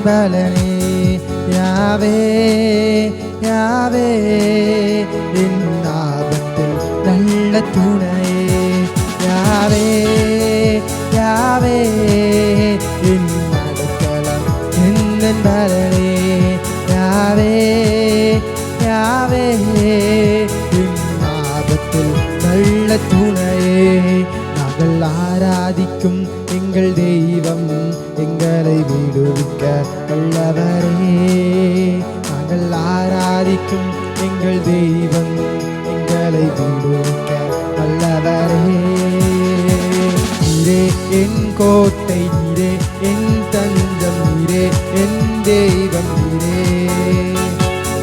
பலனே யாவே யாவே என் ஆபத்தில் நல்ல துணையே யாவே யாவே என் அடைக்கலம் என் பலனே யாவே யாவே என் ஆபத்தில் நல்ல துணையே நாங்கள் ஆராதிக்கும் எங்கள் தெய்வம் எங்களை விடுவிக்க வல்லவரே நாங்கள் ஆராதிக்கும் எங்கள் தெய்வம் எங்களை விடுவிக்க வல்லவரே நீரே என் கோட்டை நீரே என் தஞ்சம் நீரே என் தெய்வம் நீரே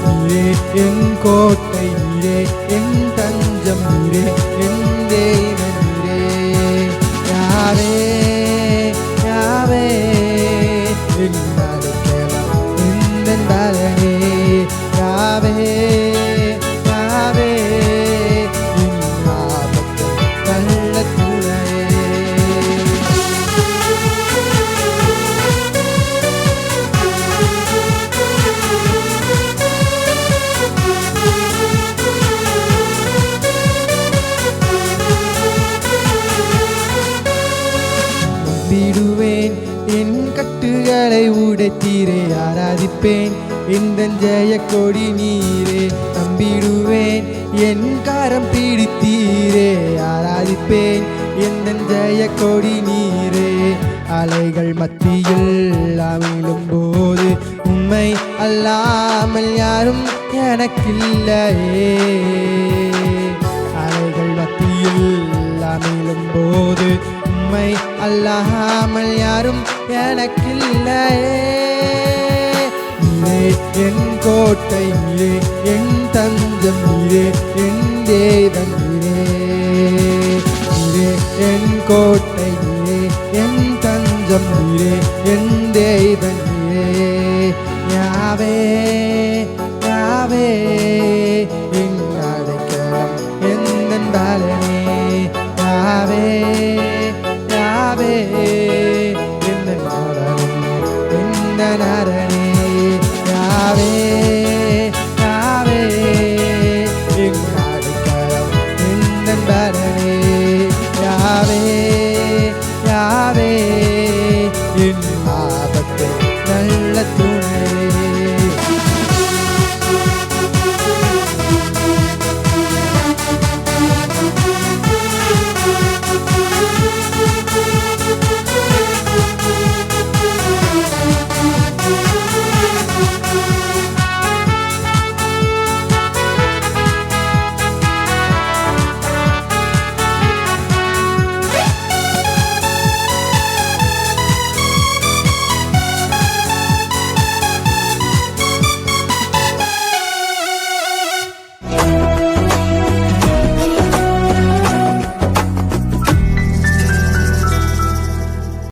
நீரே என் கோட்டை நீரே என் தஞ்சம் நீரே என் தெய்வம் நீரே யாவே யாவே என் அடைக்கலம் என் பலனே யாவே யாவே என் ஆபத்தில் நல்ல துணையே நம்பிடுவேன் என் கட்டுகளை உடைத்தீரே ஆராதிப்பேன் இந்த ஜெய கொடி நீரே நம்பிடுவேன் என் கரம் பிடித்தீரே ஆராதிப்பேன் இந்த ஜெய கொடி நீரே அலைகள் மத்தியில் அமிழும் போது உம்மை அல்லாமல் யாரும் எனக்கில்லையே அலைகள் மத்தியில் அமிழும் போது உம்மை அல்லாமல் யாரும் எனக்கில்லையே நீரே என் கோட்டை நீரே என் தஞ்சம் நீரே என் தேவன் நீரே நீரே என் கோட்டை நீரே என் தஞ்சம் நீரே என் தேவன் நீரே யாவே யாவே என் அடைக்கலம் என் பலனே யாவே